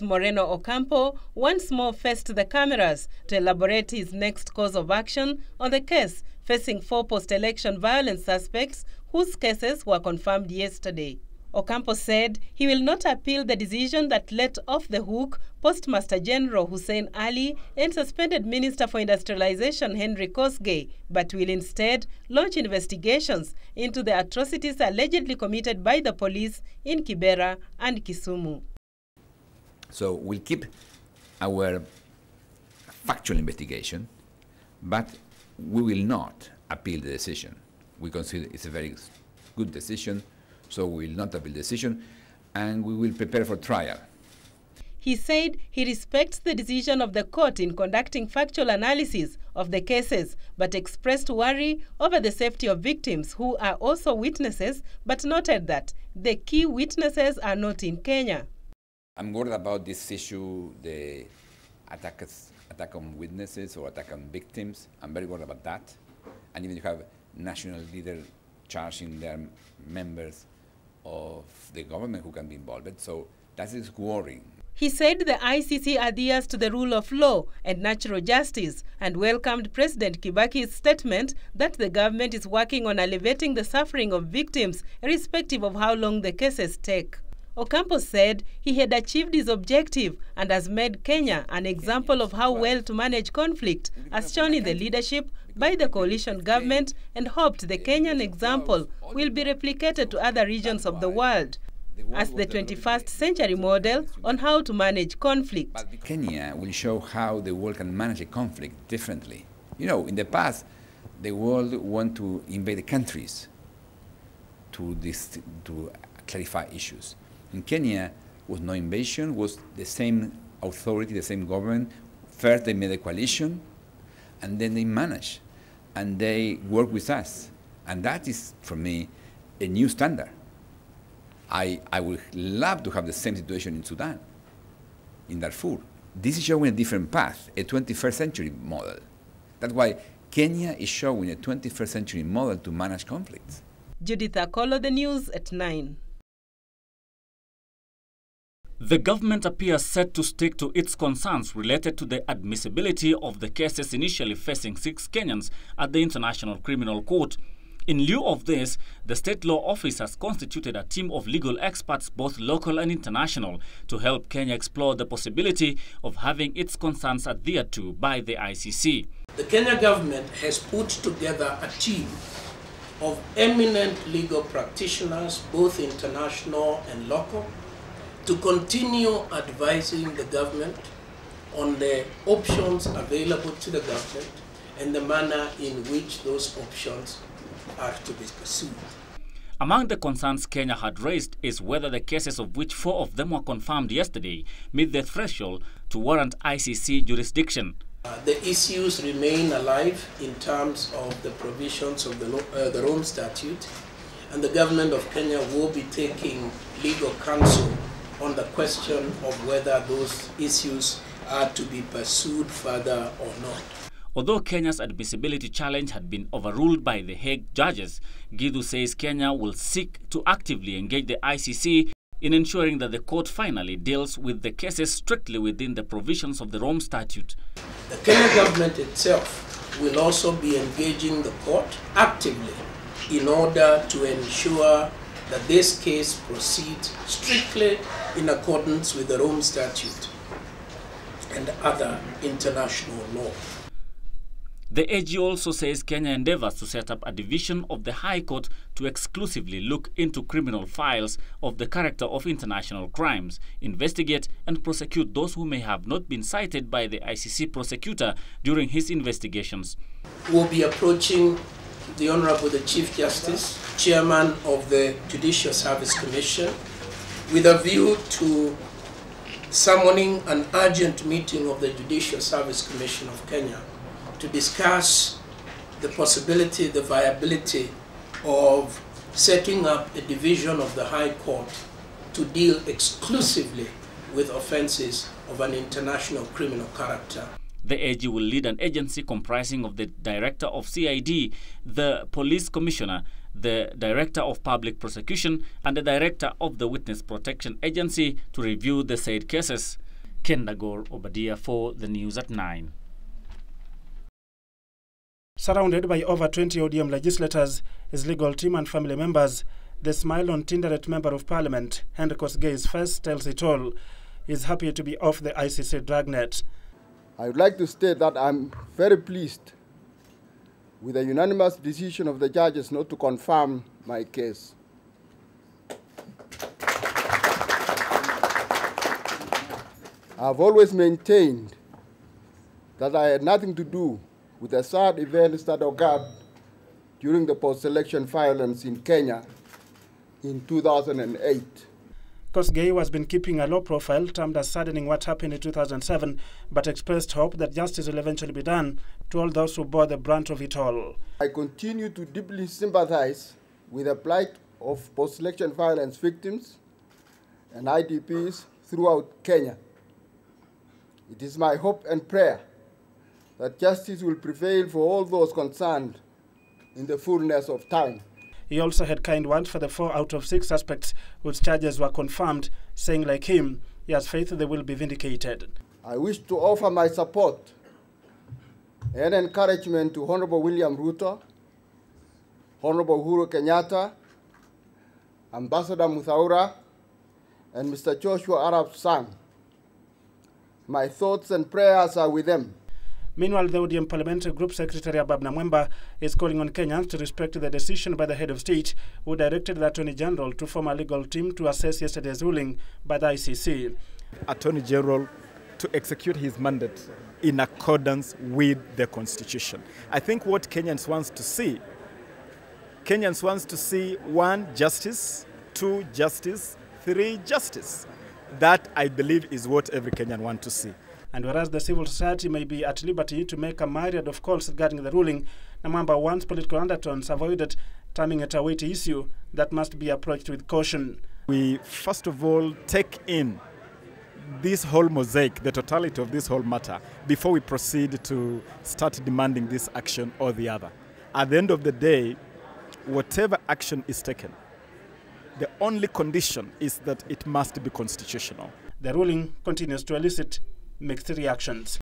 Moreno Ocampo once more faced the cameras to elaborate his next course of action on the case, facing 4 post-election violence suspects whose cases were confirmed yesterday. Ocampo said he will not appeal the decision that let off the hook Postmaster General Hussein and suspended Minister for Industrialization Henry Kosgey, but will instead launch investigations into the atrocities allegedly committed by the police in Kibera and Kisumu. So we'll keep our factual investigation, but we will not appeal the decision. We consider it's a very good decision, so we will not appeal the decision, and we will prepare for trial. He said he respects the decision of the court in conducting factual analysis of the cases, but expressed worry over the safety of victims who are also witnesses, but noted that the key witnesses are not in Kenya. I'm worried about this issue, the attack on witnesses or attack on victims. I'm very worried about that. And even you have national leaders charging their members of the government who can be involved. So that is worrying. He said the ICC adheres to the rule of law and natural justice and welcomed President Kibaki's statement that the government is working on alleviating the suffering of victims, irrespective of how long the cases take. Ocampo said he had achieved his objective and has made Kenya an example of how well to manage conflict, as shown in the leadership by the coalition government, and hoped the Kenyan example will be replicated to other regions of the world as the 21st century model on how to manage conflict. But Kenya will show how the world can manage a conflict differently. You know, in the past, the world want to invade the countries to clarify issues. In Kenya, was no invasion, was the same authority, the same government. First they made a coalition, and then they managed, and they work with us. And that is, for me, a new standard. I would love to have the same situation in Sudan, in Darfur. This is showing a different path, a 21st century model. That's why Kenya is showing a 21st century model to manage conflicts. Judith Akolo, the news at 9. The government appears set to stick to its concerns related to the admissibility of the cases initially facing 6 Kenyans at the International Criminal Court. In lieu of this, the State Law Office has constituted a team of legal experts, both local and international, to help Kenya explore the possibility of having its concerns adhered to by the ICC. The Kenya government has put together a team of eminent legal practitioners, both international and local, to continue advising the government on the options available to the government and the manner in which those options are to be pursued. Among the concerns Kenya had raised is whether the cases, of which 4 of them were confirmed yesterday, meet the threshold to warrant ICC jurisdiction. The issues remain alive in terms of the provisions of the Rome Statute, and the government of Kenya will be taking legal counsel on the question of whether those issues are to be pursued further or not. Although Kenya's admissibility challenge had been overruled by the Hague judges, Githu says Kenya will seek to actively engage the ICC in ensuring that the court finally deals with the cases strictly within the provisions of the Rome Statute. The Kenya government itself will also be engaging the court actively in order to ensure that this case proceeds strictly in accordance with the Rome Statute and other international law. The AG also says Kenya endeavors to set up a division of the High Court to exclusively look into criminal files of the character of international crimes, investigate and prosecute those who may have not been cited by the ICC prosecutor during his investigations. We'll be approaching the Honorable the Chief Justice, Chairman of the Judicial Service Commission, with a view to summoning an urgent meeting of the Judicial Service Commission of Kenya to discuss the possibility, the viability of setting up a division of the High Court to deal exclusively with offenses of an international criminal character. The AG will lead an agency comprising of the Director of CID, the Police Commissioner, the Director of Public Prosecution and the Director of the Witness Protection Agency to review the said cases. Kendagor Obadia for the News at 9. Surrounded by over 20 ODM legislators, his legal team and family members, the smile on Tinderet Member of Parliament, Henry Kosgey's face tells it all. He is happy to be off the ICC dragnet. I would like to state that I'm very pleased with the unanimous decision of the judges not to confirm my case. I've always maintained that I had nothing to do with the sad events that occurred during the post-election violence in Kenya in 2008. Kosgey has been keeping a low profile, termed as saddening what happened in 2007, but expressed hope that justice will eventually be done to all those who bore the brunt of it all. I continue to deeply sympathize with the plight of post-election violence victims and IDPs throughout Kenya. It is my hope and prayer that justice will prevail for all those concerned in the fullness of time. He also had kind words for the 4 out of 6 suspects whose charges were confirmed, saying like him, he has faith they will be vindicated. I wish to offer my support and encouragement to Honorable William Ruto, Honorable Uhuru Kenyatta, Ambassador Muthaura, and Mr. Joshua Arap Sang. My thoughts and prayers are with them. Meanwhile, the ODM Parliamentary Group Secretary Ababna Mwemba is calling on Kenyans to respect the decision by the head of state, who directed the Attorney General to form a legal team to assess yesterday's ruling by the ICC. Attorney General to execute his mandate in accordance with the Constitution. I think what Kenyans wants to see, 1, justice, 2, justice, 3, justice. That, I believe, is what every Kenyan wants to see. And whereas the civil society may be at liberty to make a myriad of calls regarding the ruling, Namwamba wants political undertones avoided, terming it a weighty issue that must be approached with caution. We, first of all, take in this whole mosaic, the totality of this whole matter, before we proceed to start demanding this action or the other. At the end of the day, whatever action is taken, the only condition is that it must be constitutional. The ruling continues to elicit mixed reactions.